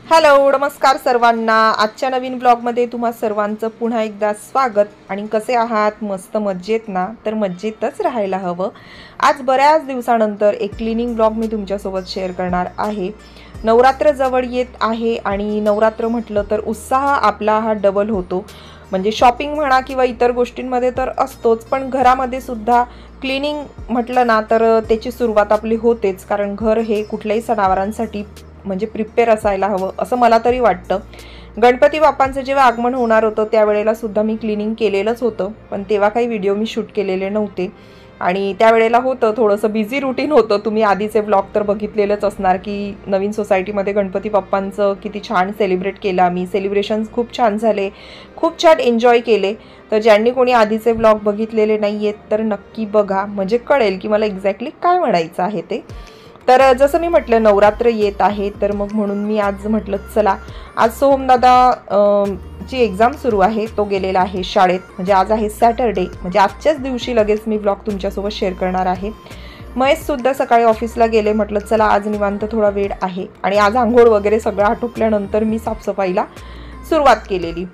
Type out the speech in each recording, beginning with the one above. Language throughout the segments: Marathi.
हॅलो नमस्कार सर्वांना। आजच्या नवीन ब्लॉगमध्ये तुम्हा सर्वांचं पुन्हा एकदा स्वागत। आणि कसे आहात? मस्त मजेत ना? तर मजेतच राहायला हवं। आज बऱ्याच दिवसानंतर एक क्लीनिंग ब्लॉग मी तुमच्यासोबत शेअर करणार आहे। नवरात्र जवळ येत आहे आणि नवरात्र म्हटलं तर उत्साह आपला हा डबल होतो। म्हणजे शॉपिंग म्हणा किंवा इतर गोष्टींमध्ये तर असतोच, पण घरामध्ये सुद्धा क्लीनिंग म्हटलं ना तर त्याची सुरुवात आपली होतेच, कारण घर हे कुठल्याही सणावारांसाठी म्हणजे प्रिपेअर असायला हवं असं मला तरी वाटतं। गणपती बाप्पांचं जेव्हा आगमन होणार होतं त्यावेळेला सुद्धा मी क्लीनिंग केलेलंच होतं, पण तेव्हा काही व्हिडिओ मी शूट केलेले नव्हते आणि त्यावेळेला होतं थोडंसं बिझी रुटीन होतं। तुम्ही आधीचे ब्लॉग तर बघितलेलंच असणार की नवीन सोसायटीमध्ये गणपती बाप्पांचं किती छान सेलिब्रेट केलं आम्ही। सेलिब्रेशन्स खूप छान झाले, खूप छान एन्जॉय केले। तर ज्यांनी कोणी आधीचे ब्लॉग बघितलेले नाही आहेत तर नक्की बघा, म्हणजे कळेल की मला एक्झॅक्टली काय म्हणायचं आहे ते। तर जसं मी म्हटलं नवरात्र येत आहे, तर मग म्हणून मी आज म्हटलं चला आज सोहमदादा ची एक्झाम सुरू आहे, तो गेलेला आहे शाळेत। म्हणजे आज आहे सॅटरडे, म्हणजे आजच्याच दिवशी लगेच मी ब्लॉग तुमच्यासोबत शेअर करणार आहे। महेशसुद्धा सकाळी ऑफिसला गेले, म्हटलं चला आज निवांत थोडा वेळ आहे। आणि आज आंघोळ वगैरे सगळं आटोपल्यानंतर मी साफसफाईला सुरुवात केलेली।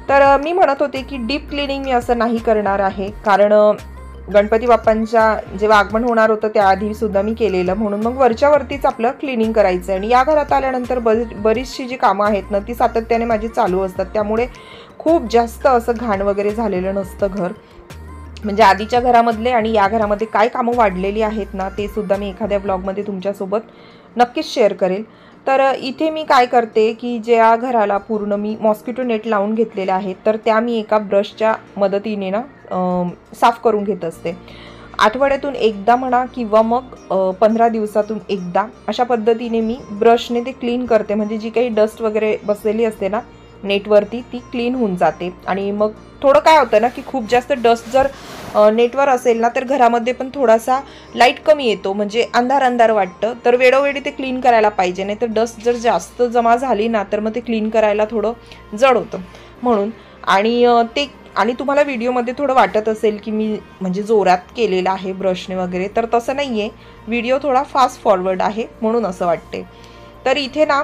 तर मी म्हणत होते की डीप क्लिनिंग मी असं नाही करणार आहे, कारण गणपती बाप्पांच्या जेव्हा आगमन होणार होतं त्याआधी सुद्धा मी केलेलं, म्हणून मग वरच्यावरतीच आपलं क्लिनिंग करायचं आहे। आणि या घरात आल्यानंतर बरीचशी जी कामं आहेत ना ती सातत्याने माझी चालू असतात, त्यामुळे खूप जास्त असं घाण वगैरे झालेलं नसतं घर। म्हणजे आधीच्या घरामधले आणि या घरामध्ये काय कामं वाढलेली आहेत ना ते सुद्धा मी एखाद्या ब्लॉगमध्ये तुमच्यासोबत नक्कीच शेअर करेल। तर इथे मी काय करते की ज्या घराला पूर्ण मी मॉस्किटो नेट लावून घेतलेले आहेत तर त्या मी एका ब्रशच्या मदतीने ना साफ करून घेत असते। आठवड्यातून एकदा म्हणा किंवा मग 15 दिवसातून एकदा अशा पद्धतीने मी ब्रशने ते क्लीन करते। म्हणजे जी काही डस्ट वगैरे बसलेली असते ना नेटवरती ती क्लीन होऊन जाते। आणि मग थोडं काय होतं ना की खूप जास्त डस्ट जर नेटवर असेल ना तर घरामध्ये पण थोडासा लाईट कमी येतो, म्हणजे अंधार अंधार वाटतं। तर वेळोवेळी ते क्लीन करायला पाहिजे, नाही तर डस्ट जर जास्त जमा झाली ना तर मग ते क्लीन करायला थोडं जड होतं म्हणून। आणि तुम्हाला व्हिडिओमध्ये थोडं वाटत असेल की मी म्हणजे जोरात केलेलं आहे ब्रशने वगैरे, तर तसं नाही आहे। व्हिडिओ थोडा फास्ट फॉरवर्ड आहे म्हणून असं वाटते। तर इथे ना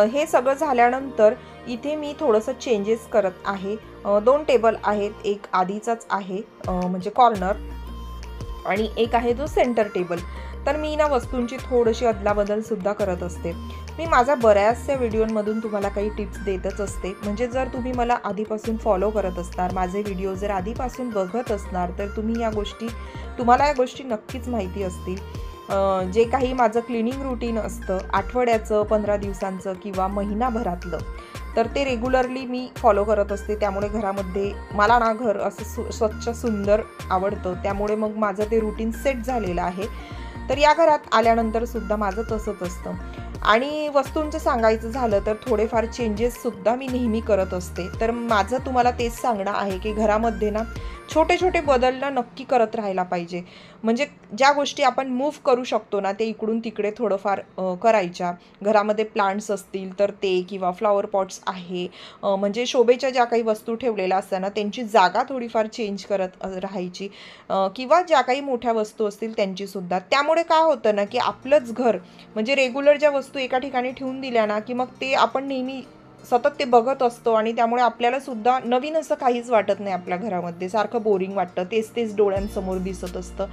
हे सगळं झाल्यानंतर इथे मी थोडंसं चेंजेस करत आहे। 2 टेबल आहेत, एक आधीचाच आहे म्हणजे कॉर्नर, आणि एक आहे जो सेंटर टेबल। तर मी ना वस्तूंची थोडीशी अदलाबदलसुद्धा करत असते। मी माझ्या बऱ्याचशा व्हिडिओंमधून तुम्हाला काही टिप्स देतच असते, म्हणजे जर तुम्ही मला आधीपासून फॉलो करत असणार, माझे व्हिडिओ जर आधीपासून बघत असणार तर तुम्हाला या गोष्टी नक्कीच माहिती असतील। जे काही माझं क्लिनिंग रुटीन असतं आठवड्याचं, 15 दिवसांचं किंवा महिनाभरातलं, तर ते रेग्युलरली मी फॉलो करत असते। त्यामुळे घरामध्ये मला ना घर असं स्वच्छ सुंदर आवडतं, त्यामुळे मग माझं ते रुटीन सेट झालेलं आहे। तर या घरात आल्यानंतर सुद्धा माझं तसंच असतं। आणि वस्तूंचं सांगायचं झालं तर थोडेफार चेंजेससुद्धा मी नेहमी करत असते। तर माझं तुम्हाला तेच सांगणं आहे की घरामध्ये ना छोटे छोटे बदल ना नक्की करत राहायला पाहिजे। म्हणजे ज्या गोष्टी आपण मूव्ह करू शकतो ना ते इकडून तिकडे थोडंफार करायच्या। घरामध्ये प्लांट्स असतील तर ते, किंवा फ्लॉवर पॉट्स आहे, म्हणजे शोभेच्या ज्या काही वस्तू ठेवलेल्या असतात ना त्यांची जागा थोडीफार चेंज करत राहायची, किंवा ज्या काही मोठ्या वस्तू असतील त्यांचीसुद्धा। त्यामुळे काय होतं ना की आपलंच घर म्हणजे रेग्युलर ज्या वस्तू एका ठिकाणी ठेवून दिल्या ना की मग ते आपण नेहमी सतत ते बघत असतो, आणि त्यामुळे आपल्याला सुद्धा नवीन असं काहीच वाटत नाही आपल्या घरामध्ये, सारखं बोरिंग वाटतं, तेच तेच डोळ्यांसमोर दिसत असतं।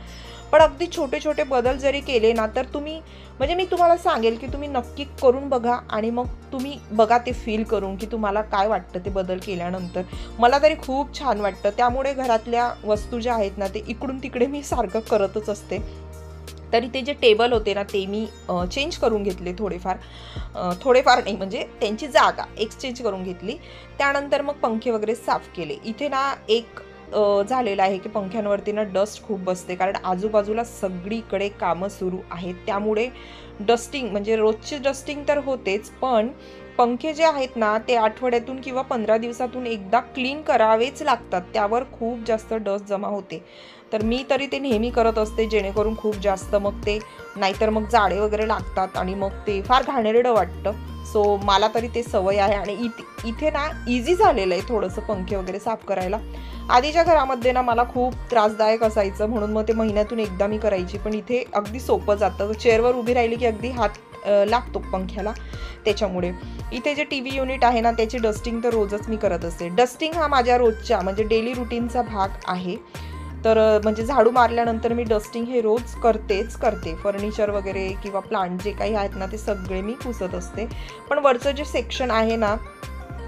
पण अगदी छोटे छोटे बदल जरी केले ना तर तुम्ही म्हणजे मी तुम्हाला सांगेल की तुम्ही नक्की करून बघा, आणि मग तुम्ही बघा ते फील करून की तुम्हाला काय वाटतं ते बदल केल्यानंतर। मला तरी खूप छान वाटतं, त्यामुळे घरातल्या वस्तू ज्या आहेत ना ते इकडून तिकडे मी सारखं करतच असते। तरी ते जे टेबल होते ना ते मी चेंज करून घेतले थोडेफार नाही, म्हणजे त्यांची जागा एक्सचेंज करून घेतली। त्यानंतर मग पंखे वगैरे साफ केले। इथे ना एक झालेलं आहे की पंख्यांवरती ना डस्ट खूप बसते, कारण आजूबाजूला सगळीकडे कामं सुरू आहेत, त्यामुळे डस्टिंग म्हणजे रोजची डस्टिंग तर होतेच, पण पंखे जे आहेत ना ते आठवड्यातून किंवा 15 दिवसातून एकदा क्लीन करावेच लागतात, त्यावर खूप जास्त डस्ट जमा होते। तर मी तरी ते नेहमी करत असते, जेणेकरून खूप जास्त मग ते नाहीतर मग जाळे वगैरे लागतात आणि मग ते फार घाणेरडं वाटतं। सो मला तरी ते सवय आहे, आणि इथे ना इझी झालेलं आहे थोडंसं पंखे वगैरे साफ करायला। आधीच्या घरामध्ये ना मला खूप त्रासदायक असायचं, म्हणून मग ते महिन्यातून एकदा मी करायची, पण इथे अगदी सोपं जातं। चेअरवर उभी राहिली की अगदी हात लागतो पंख्याला, त्याच्यामुळे. इथे जे TV युनिट आहे ना त्याची डस्टिंग तर रोजच मी करत असते. डस्टिंग हा माझ्या रोजच्या म्हणजे डेली रुटीनचा भाग आहे. तर म्हणजे झाडू मारल्यानंतर मी डस्टिंग हे रोज करते. फर्निचर वगैरे किंवा प्लांट जे काही आहेत ना ते सगळे मी पुसत असते. पण वरचं जे सेक्शन आहे ना,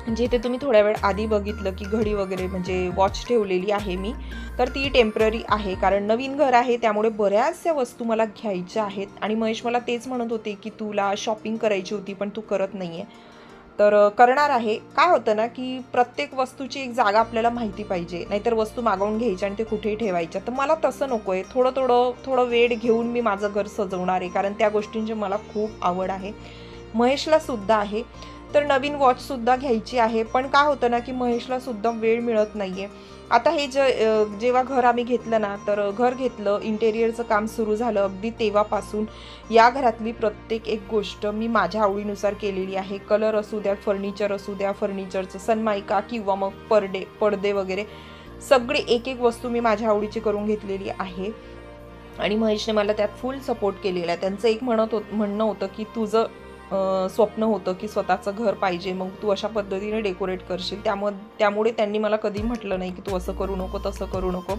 जिथे तुम्ही थोड्या वेळ आधी बघितलं की घडी वगैरे म्हणजे वॉच ठेवलेली आहे मी, तर ती टेम्पररी आहे. कारण नवीन घर आहे त्यामुळे बऱ्याचशा वस्तू मला घ्यायच्या आहेत. आणि महेश मला तेच म्हणत होते की तुला शॉपिंग करायची होती पण तू करत नाही आहे. तर करणार आहे. काय होतं ना की प्रत्येक वस्तूची एक जागा आपल्याला माहिती पाहिजे, नाहीतर वस्तू मागवून घ्यायच्या आणि ते कुठेही ठेवायच्या. तर मला तसं नको आहे. थोडं वेळ घेऊन मी माझं घर सजवणार आहे, कारण त्या गोष्टींची मला खूप आवड आहे, महेशला सुद्धा आहे. तर नवीन वॉचसुद्धा घ्यायची आहे. पण काय होतं ना की महेशला सुद्धा वेळ मिळत नाही आहे. आता हे जेव्हा घर आम्ही घेतलं ना, तर घर घेतलं, इंटेरियरचं काम सुरू झालं, अगदी तेव्हापासून या घरातली प्रत्येक एक गोष्ट मी माझ्या आवडीनुसार केलेली आहे. कलर असू द्या, फर्निचर असू द्या, फर्निचरचं सनमायका किंवा मग पडदे वगैरे सगळी एक एक वस्तू मी माझ्या आवडीची करून घेतलेली आहे. आणि महेशने मला त्यात फुल सपोर्ट केलेला आहे. त्यांचं एक म्हणणं होतं की तुझं स्वप्न होतं की स्वतःचं घर पाहिजे, मग तू अशा पद्धतीने डेकोरेट करशील. त्यामुळे त्यांनी मला कधी म्हटलं नाही की तू असं करू नको, तसं करू नको.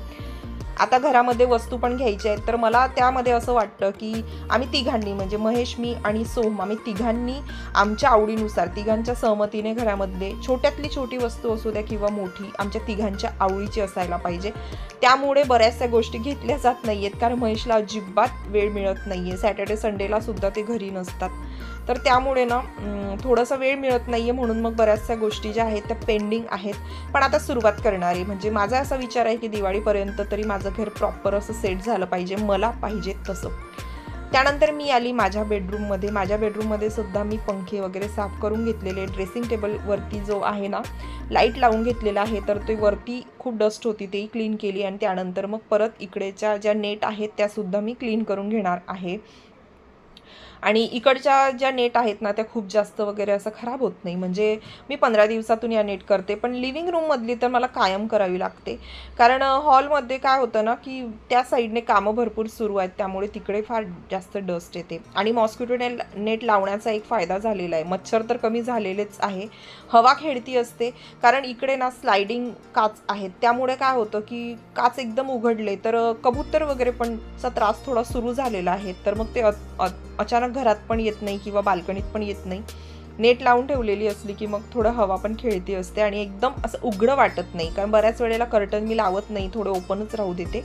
आता घरामध्ये वस्तू पण घ्यायच्या आहेत, तर मला त्यामध्ये असं वाटतं की आम्ही तिघांनी म्हणजे महेश, मी आणि सोहम, आम्ही तिघांनी आमच्या आवडीनुसार तिघांच्या सहमतीने घरामध्ये छोट्यातली छोटी वस्तू असू द्या किंवा मोठी, आमच्या तिघांच्या आवडीची असायला पाहिजे. त्यामुळे बऱ्याचशा गोष्टी घेतल्या जात नाही आहेत, कारण महेशला अजिबात वेळ मिळत नाही आहे. सॅटर्डे संडेला सुद्धा ते घरी नसतात. तर त्यामुळे ना थोडासा वेळ मिळत नाही आहे, म्हणून मग बऱ्याचशा गोष्टी ज्या आहेत त्या पेंडिंग आहेत. पण आता सुरुवात करणार आहे. म्हणजे माझा असा विचार आहे की दिवाळीपर्यंत तरी माझं घर प्रॉपर असं सेट झालं पाहिजे, मला पाहिजे तसं. त्यानंतर मी आली माझ्या बेडरूममध्ये. माझ्या बेडरूममध्ये सुद्धा मी पंखे वगैरे साफ करून घेतलेले. ड्रेसिंग टेबलवरती जो आहे ना लाईट लावून घेतलेला आहे, तर ते वरती खूप डस्ट होती, तेही क्लीन केली. आणि त्यानंतर मग परत इकडेच्या ज्या नेट आहेत त्यासुद्धा मी क्लीन करून घेणार आहे. आणि इकडच्या ज्या नेट आहेत ना त्या खूप जास्त वगैरे असं खराब होत नाही. म्हणजे मी 15 दिवसातून या नेट करते. पण लिव्हिंग रूममधली तर मला कायम करावी लागते, कारण हॉलमध्ये काय होतं ना की त्या साईडने कामं भरपूर सुरू आहेत, त्यामुळे तिकडे फार जास्त डस्ट येते. आणि मॉस्किटो नेट लावण्याचा एक फायदा झालेला आहे. मच्छर तर कमी झालेलेच आहे, हवा खेळती असते. कारण इकडे ना स्लायडिंग काच आहेत, त्यामुळे काय होतं की काच एकदम उघडले तर कबूतर वगैरे पणचा त्रास थोडा सुरू झालेला आहे. तर मग ते अचानक घरात पण येत नाही किंवा बाल्कनीत पण येत नाही. नेट लावून ठेवलेली असली की मग थोडं हवा पण खेळती असते आणि एकदम असं उघडं वाटत नाही. कारण बऱ्याच वेळेला कर्टन मी लावत नाही, थोडं ओपनच राहू देते.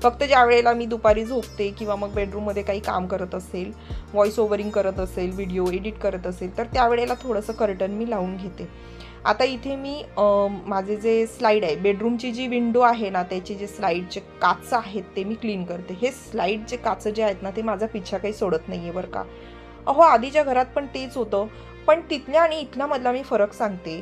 फक्त ज्या वेळेला मी दुपारी झोपते किंवा मग बेडरूममध्ये काही काम करत असेल, व्हॉइस ओव्हरिंग करत असेल, व्हिडिओ एडिट करत असेल, तर त्यावेळेला थोडंसं कर्टन मी लावून घेते. आता इथे मी माझे जे स्लाईड आहे, बेडरूमची जी विंडो आहे ना त्याचे जे स्लाईडचे काच आहेत ते मी क्लीन करते. हे स्लाईडचे काच जे आहेत ना ते माझा पिच्छा काही सोडत नाही आहे बरं का. आधीच्या घरात पण तेच होतं. पण तिथल्या आणि इथल्या मधला मी फरक सांगते.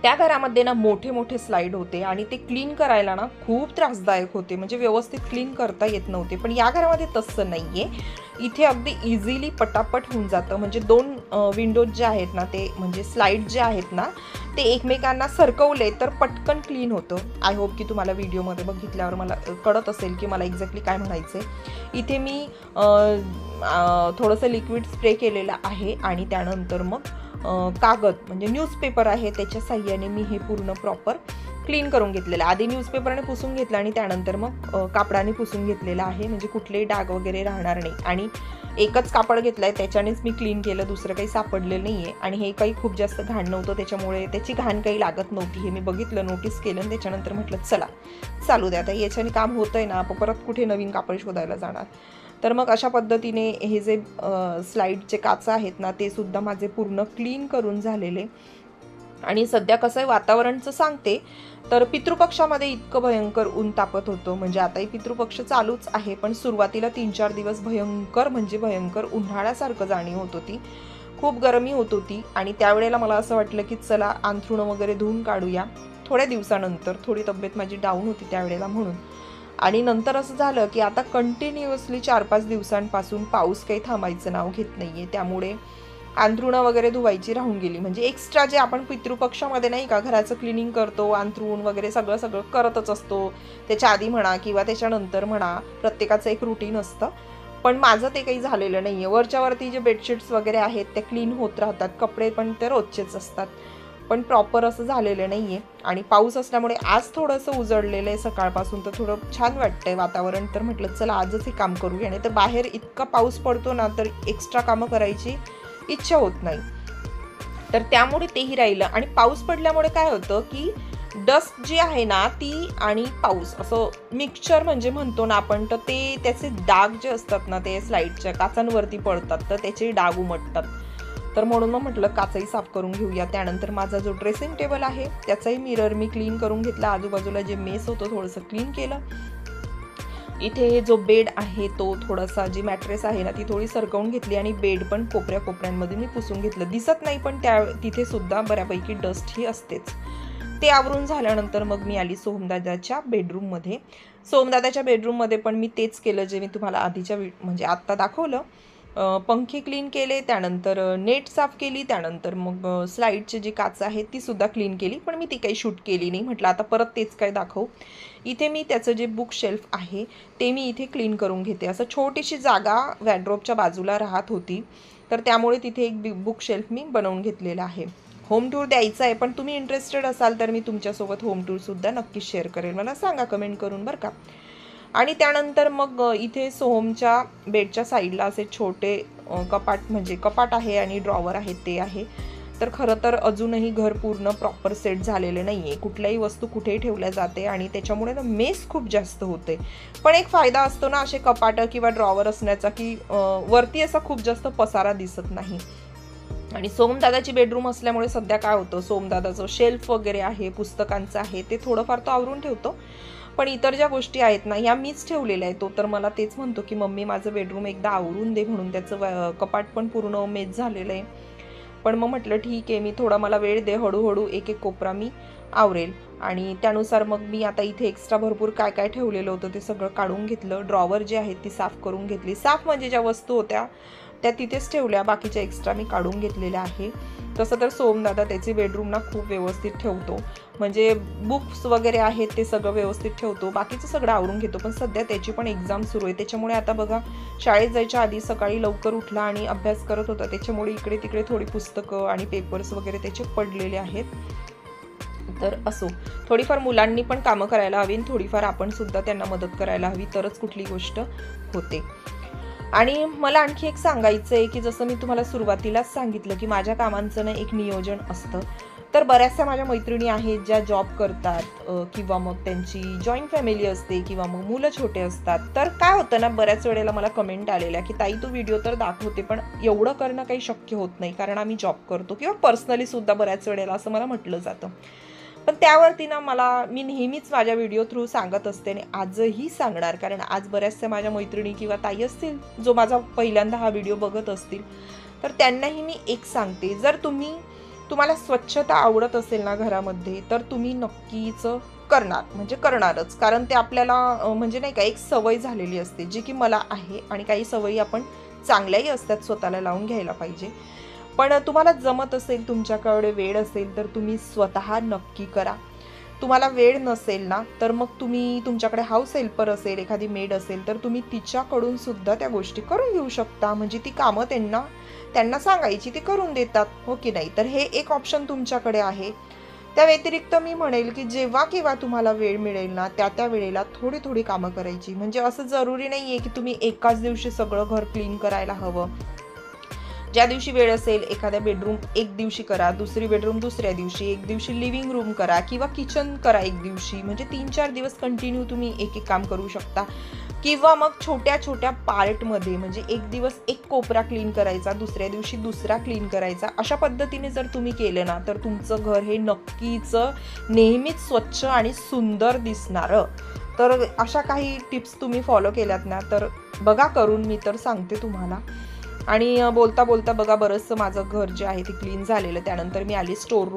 त्या घरामध्ये ना मोठे मोठे स्लाईड होते आणि ते क्लीन करायला ना खूप त्रासदायक होते, म्हणजे व्यवस्थित क्लीन करता येत नव्हते. पण या घरामध्ये तसं नाही आहे. इथे अगदी इझिली पटापट होऊन जातं. म्हणजे 2 विंडोज जे आहेत ना ते म्हणजे स्लाईड जे आहेत ना ते एकमेकांना सरकवले तर पटकन क्लीन होतं. आय होप की तुम्हाला व्हिडिओमध्ये बघितल्यावर मला कळत असेल की मला एक्झॅक्टली काय म्हणायचं आहे. इथे मी थोडंसं लिक्विड स्प्रे केलेलं आहे आणि त्यानंतर मग कागद म्हणजे न्यूजपेपर आहे त्याच्या साह्याने मी हे पूर्ण प्रॉपर क्लीन करून घेतलेलं. आधी न्यूजपेपरने पुसून घेतलं आणि त्यानंतर मग कापडाने पुसून घेतलेलं आहे, म्हणजे कुठलेही डाग वगैरे राहणार नाही. आणि एकच कापड घेतलं आहे त्याच्यानेच मी क्लीन केलं, दुसरं काही सापडलेलं नाही आहे. आणि हे काही खूप जास्त घाण नव्हतं, त्याच्यामुळे त्याची घाण काही लागत नव्हती. हे मी बघितलं, नोटीस केलं आणि त्याच्यानंतर म्हटलं चला चालू द्या, आता याच्याने काम होतं आहे ना, परत कुठे नवीन कापड शोधायला जाणार. तर मग अशा पद्धतीने हे जे स्लाईडचे काच आहेत ना ते सुद्धा माझे पूर्ण क्लीन करून झालेले. आणि सध्या कसं आहे वातावरणचं सांगते तर पितृपक्षामध्ये इतकं भयंकर ऊन तापत होतं. म्हणजे आताही पितृपक्ष चालूच आहे, पण सुरुवातीला 3-4 दिवस भयंकर म्हणजे भयंकर उन्हाळ्यासारखं जाणीव होत होती, खूप गरमी होत होती. आणि त्यावेळेला मला असं वाटलं की चला अंथरुणं वगैरे धुवून काढूया थोड्या दिवसानंतर. थोडी तब्येत माझी डाऊन होती त्यावेळेला म्हणून. आणि नंतर असं झालं की आता कंटिन्युअसली 4-5 दिवसांपासून पाऊस काही थांबायचं नाव घेत नाही आहे, त्यामुळे अंथरुणं वगैरे धुवायची राहून गेली. म्हणजे एक्स्ट्रा जे आपण पितृपक्षामध्ये नाही का घराचं क्लिनिंग करतो, अंथरूण वगैरे सगळं करतच असतो, त्याच्या आधी म्हणा किंवा त्याच्यानंतर म्हणा, प्रत्येकाचं एक रुटीन असतं. पण माझं ते काही झालेलं नाही आहे. वरच्यावरती जे बेडशीट्स वगैरे आहेत ते क्लीन होत राहतात, कपडे पण ते रोजचेच असतात, पण प्रॉपर असं झालेलं नाही आहे. आणि पाऊस असल्यामुळे आज थोडंसं उजळलेलं आहे सकाळपासून, तर थोडं छान वाटतं आहे वातावरण. तर म्हटलं चला आजच हे काम करूया, नाही तर बाहेर इतका पाऊस पडतो ना तर एक्स्ट्रा कामं करायची इच्छा होत नाही. तर त्यामुळे तेही राहिलं. आणि पाऊस पडल्यामुळे काय होतं की डस्ट जी आहे ना ती आणि पाऊस असं मिक्सचर म्हणजे म्हणतो ना आपण, तर ते त्याचे डाग जे असतात ना ते स्लाईडच्या काचांवरती पडतात, तर त्याचे डाग उमटतात. तर म्हणून मग म्हटलं काचही साफ करून घेऊया. त्यानंतर माझा जो ड्रेसिंग टेबल आहे त्याचाही मिरर मी क्लीन करून घेतला, आजूबाजूला जे मेस होतं थोडंसं क्लीन केलं. इथे जो बेड आहे तो थोडासा, जी मॅट्रेस आहे ना ती थोडी सरकवून घेतली आणि बेड पण कोपऱ्यामध्ये मी पुसून घेतलं. दिसत नाही पण तिथे सुद्धा बऱ्यापैकी डस्ट ही असतेच. ते आवरून झाल्यानंतर मग मी आली सोमदादाच्या बेडरूममध्ये. सोमदादाच्या बेडरूममध्ये पण मी तेच केलं जे मी तुम्हाला आधीच्या म्हणजे आत्ता दाखवलं. पंखे क्लीन केले, त्यानंतर नेट साफ केली, त्यानंतर मग स्लाईडची जी काच आहे ती सुद्धा क्लीन केली, पण मी ती काही शूट केली नाही. म्हटलं आता परत तेच काय दाखवू. इथे मी त्याचं जे बुक शेल्फ आहे ते मी इथे क्लीन करून घेते. असं छोटीशी जागा वॅर्डरोबच्या बाजूला राहत होती, तर त्यामुळे तिथे एक बुक शेल्फ मी बनवून घेतलेला आहे. होम टूर द्यायचा आहे, पण तुम्ही इंटरेस्टेड असाल तर मी तुमच्यासोबत होम टूरसुद्धा नक्कीच शेअर करेल. मला सांगा कमेंट करून बरं का. आणि त्यानंतर मग इथे सोहमच्या बेडच्या साईडला असे छोटे कपाट, म्हणजे कपाट आहे आणि ड्रॉवर आहे ते आहे. तर खरं तर अजूनही घर पूर्ण प्रॉपर सेट झालेलं नाही आहे, कुठल्याही वस्तू कुठेही ठेवल्या जाते आणि त्याच्यामुळे ना मेस खूप जास्त होते. पण एक फायदा असतो ना असे कपाटं किंवा ड्रॉवर असण्याचा, की वरती असा खूप जास्त पसारा दिसत नाही. आणि सोमदादाची बेडरूम असल्यामुळे सध्या काय होतं, सोमदादाचं शेल्फ वगैरे आहे, पुस्तकांचं आहे, ते थोडंफार तो आवरून ठेवतो. पण इतर ज्या गोष्टी आहेत ना ह्या मीच ठेवलेल्या आहेत. तो तर मला तेच म्हणतो की मम्मी माझं बेडरूम एकदा आवरून दे म्हणून, त्याचं कपाट पण पूर्ण मेज झालेलं आहे. पण मग म्हटलं ठीक आहे, मी थोडा मला वेळ दे, हळूहळू एक एक कोपरा मी आवरेल. आणि त्यानुसार मग मी आता इथे एक्स्ट्रा भरपूर काय काय ठेवलेलं होतं ते सगळं काढून घेतलं. ड्रॉवर जे आहेत ती साफ करून घेतली. साफ म्हणजे ज्या वस्तू होत्या त्या तिथेच ठेवल्या, बाकीच्या एक्स्ट्रा मी काढून घेतलेल्या आहे. तसं तर सोमदादा त्याची बेडरूम ना खूप व्यवस्थित ठेवतो, म्हणजे बुक्स वगैरे आहेत ते सगळं व्यवस्थित ठेवतो, बाकीचं सगळं आवरून घेतो. पण सध्या त्याची पण एक्झाम सुरू आहे, त्याच्यामुळे आता बघा शाळेत जायच्या आधी सकाळी लवकर उठला आणि अभ्यास करत होता, त्याच्यामुळे इकडे तिकडे थोडी पुस्तकं आणि पेपर्स वगैरे त्याचे पडलेले आहेत. तर असो, थोडीफार मुलांनी पण कामं करायला हवी आणि थोडीफार आपण सुद्धा त्यांना मदत करायला हवी, तरच कुठली गोष्ट होते. आणि मला आणखी एक सांगायचं आहे की जसं मी तुम्हाला सुरुवातीलाच सांगितलं की माझ्या कामांचं ना एक नियोजन असतं. तर बऱ्याचशा माझ्या मैत्रिणी आहेत ज्या जॉब करतात किंवा मग त्यांची जॉईंट फॅमिली असते किंवा मग मुलं छोटे असतात. तर काय होतं ना, बऱ्याच वेळेला मला कमेंट आलेल्या की ताई तू व्हिडिओ तर दाखवते पण एवढं करणं काही शक्य होत नाही, कारण आम्ही जॉब करतो, किंवा पर्सनली सुद्धा बऱ्याच वेळेला असं मला म्हटलं जातं. पण त्यावरती ना मी नेहमीच माझ्या व्हिडिओ थ्रू सांगत असते आणि आजही सांगणार, कारण आज बऱ्याचशा माझ्या मैत्रिणी किंवा ताई असतील जो माझा पहिल्यांदा हा व्हिडिओ बघत असतील, तर त्यांनाही मी एक सांगते, जर तुम्हाला स्वच्छता आवडत असेल ना घरामध्ये, तर तुम्ही नक्कीच करणारच, कारण ते आपल्याला म्हणजे नाही का एक सवय झालेली असते, जी की मला आहे. आणि काही सवयी आपण चांगल्याही असतात स्वतःला लावून घ्यायला पाहिजे. पण तुम्हाला जमत असेल, तुमच्याकडे वेळ असेल, तर तुम्ही स्वतः नक्की करा. तुम्हाला वेळ नसेल ना, तर मग तुमच्याकडे हाऊस हेल्पर असेल, एखादी मेड असेल, तर तुम्ही तिच्याकडून सुद्धा त्या गोष्टी करून घेऊ शकता. म्हणजे ती कामं त्यांना सांगायची, ते करून देतात, हो की नाही. तर हे एक ऑप्शन तुमच्याकडे आहे. त्या व्यतिरिक्त मी म्हणेल की जेव्हा केव्हा तुम्हाला वेळ मिळेल ना, त्या वेळेला थोडी कामं करायची. म्हणजे असं जरुरी नाही आहे की तुम्ही एकाच दिवशी सगळं घर क्लीन करायला हवं. ज्या दिवशी वेळ असेल, एखाद्या बेडरूम एक दिवशी करा, दुसरी बेडरूम दुसऱ्या दिवशी, एक दिवशी लिव्हिंग रूम करा किंवा किचन करा एक दिवशी. म्हणजे 3-4 दिवस कंटिन्यू तुम्ही एक काम करू शकता. किंवा मग छोट्या पार्टमध्ये, म्हणजे एक दिवस एक कोपरा क्लीन करायचा, दुसऱ्या दिवशी दुसरा क्लीन करायचा. अशा पद्धतीने जर तुम्ही केलं ना, तर तुमचं घर हे नक्कीच नेहमीच स्वच्छ आणि सुंदर दिसणार. तर अशा काही टिप्स तुम्ही फॉलो केल्यात ना, तर बघा करून, मी तर सांगते तुम्हाला. आणि बोलता बोलता बघा बरंचसं माझं घर जे आहे ते क्लीन झालेलं. त्यानंतर मी आली स्टोअर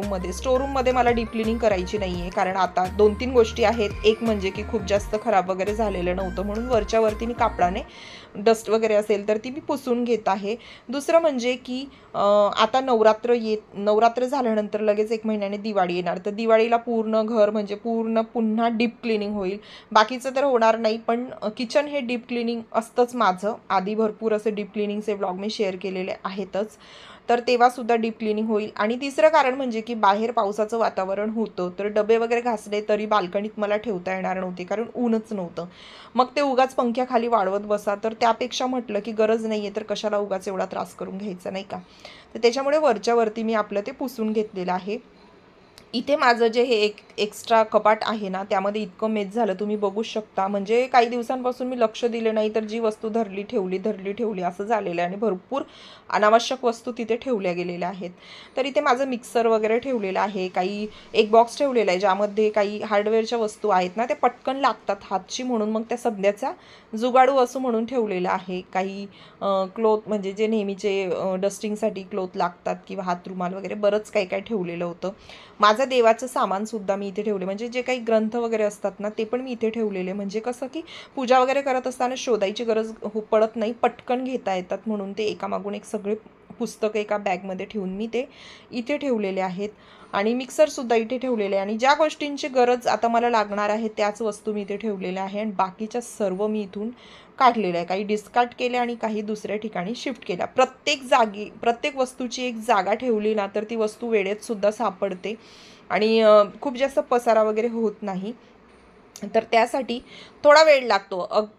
रूममध्ये मला डीप क्लिनिंग करायची नाही आहे, कारण आता 2-3 गोष्टी आहेत. एक म्हणजे की खूप जास्त खराब वगैरे झालेलं नव्हतं, म्हणून वरच्यावरती मी कापडाने डस्ट वगैरे असेल तर ती मी पुसून घेत आहे. दुसरं म्हणजे की आता नवरात्र झाल्यानंतर लगेच 1 महिन्याने दिवाळी येणार, तर दिवाळीला पूर्ण घर म्हणजे पूर्ण पुन्हा डीप क्लिनिंग होईल. बाकीचं तर होणार नाही, पण किचन हे डीप क्लिनिंग असतंच माझं. आधी भरपूर असे डीप क्लिनिंगचे व्लॉग मी शेअर केलेले आहेतच, तर तेव्हासुद्धा डीप क्लिनिंग होईल. आणि तिसरं कारण म्हणजे की बाहेर पावसाचं वातावरण होतं, तर डबे वगैरे घासले तरी बाल्कनीत मला ठेवता येणार नव्हते, कारण ऊनच नव्हतं. मग ते उगाच पंख्याखाली वाढवत बसा, तर त्यापेक्षा म्हटलं की गरज नाही आहे तर कशाला उगाच एवढा त्रास करून घ्यायचा, नाही का. तर त्याच्यामुळे वरच्यावरती मी आपलं ते पुसून घेतलेलं आहे. इथे माझं जे हे एक एक्स्ट्रा कपाट आहे ना, त्यामध्ये इतकं मेस झालं तुम्ही बघू शकता. म्हणजे काही दिवसांपासून मी लक्ष दिलं नाही, तर जी वस्तू धरली ठेवली असं झालेलं आहे आणि भरपूर अनावश्यक वस्तू तिथे ठेवल्या गेलेल्या आहेत. तर इथे माझं मिक्सर वगैरे ठेवलेलं आहे. काही एक बॉक्स ठेवलेला आहे ज्यामध्ये काही हार्डवेअरच्या वस्तू आहेत ना, त्या पटकन लागतात हातची, म्हणून मग त्या सध्याचा जुगाडू असू म्हणून ठेवलेलं आहे. काही क्लोथ म्हणजे जे नेहमीचे डस्टिंगसाठी क्लोथ लागतात किंवा हातरुमाल वगैरे बरंच काही काय ठेवलेलं होतं. माझं देवाचं सामानसुद्धा मी इथे ठेवले, म्हणजे जे काही ग्रंथ वगैरे असतात ना ते पण मी इथे ठेवलेले. म्हणजे कसं की पूजा वगैरे करत असताना शोधायची गरज पडत नाही, पटकन घेता येतात, म्हणून ते एकामागून एक सगळे पुस्तकं एका बॅगमध्ये ठेवून मी ते इथे ठेवलेले आहेत. आणि मिक्सरसुद्धा इथे ठेवलेले आहे. आणि ज्या गोष्टींची गरज आता मला लागणार आहे त्याच वस्तू मी इथे ठेवलेल्या आहे. आणि बाकीच्या सर्व मी इथून काढलेलं आहे. काही डिस्कार्ड केल्या आणि काही दुसऱ्या ठिकाणी शिफ्ट केल्या. प्रत्येक वस्तूची एक जागा ठेवली ना, तर ती वस्तू वेळेतसुद्धा सापडते आणि खूप जास्त पसारा वगैरे होत नाही. तर त्यासाठी थोडा वेळ लागतो.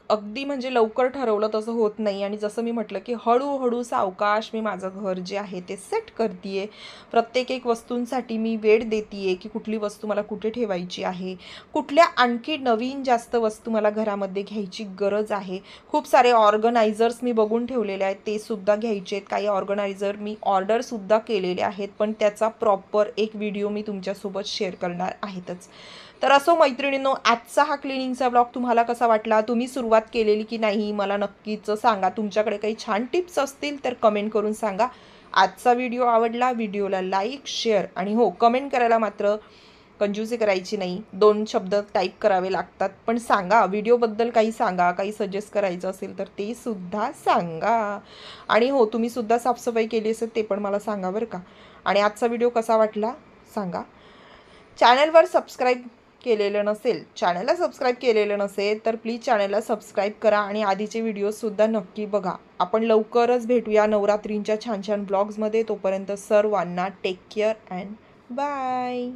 अगदी म्हणजे लवकर ठरवलं तसं होत नाही. आणि जसं मी म्हटलं की हळूहळू सावकाश मी माझं घर जे आहे ते सेट करते आहे. प्रत्येक एक वस्तूंसाठी मी वेळ देते आहे की कुठली वस्तू मला कुठे ठेवायची आहे, कुठल्या आणखी नवीन जास्त वस्तू मला घरामध्ये घ्यायची गरज आहे. खूप सारे ऑर्गनायझर्स मी बघून ठेवलेले आहेत, ते सुद्धा घ्यायचे आहेत. काही ऑर्गनायझर मी ऑर्डरसुद्धा केलेले आहेत, पण त्याचा प्रॉपर एक व्हिडिओ मी तुमच्यासोबत शेअर करणार आहेतच. तर असो मैत्रिणींनो, आजचा हा क्लिनिंगचा ब्लॉग तुम्हाला कसा वाटला, तुम्ही सुरुवात केलेली की नाही मला नक्कीच सांगा. तुमच्याकडे काही छान टिप्स असतील तर कमेंट करून सांगा. आजचा व्हिडिओ आवडला, व्हिडिओला लाईक शेअर आणि हो, कमेंट करायला मात्र कंजूसी करायची नाही. 2 शब्द टाईप करावे लागतात, पण सांगा व्हिडिओबद्दल काही सांगा. काही सजेस्ट करायचं असेल तर ते सुद्धा सांगा. आणि हो, तुम्ही सुद्धा साफसफाई केली असेल ते पण मला सांगा बरं का. आणि आजचा व्हिडिओ कसा वाटला सांगा. चॅनलला सबस्क्राईब केलेलं नसेल तर प्लीज चॅनलला सबस्क्राईब करा आणि आधीचे व्हिडिओसुद्धा नक्की बघा. आपण लवकरच भेटूया नवरात्रींच्या छान छान ब्लॉग्समध्ये. तोपर्यंत सर्वांना टेक केअर अँड बाय.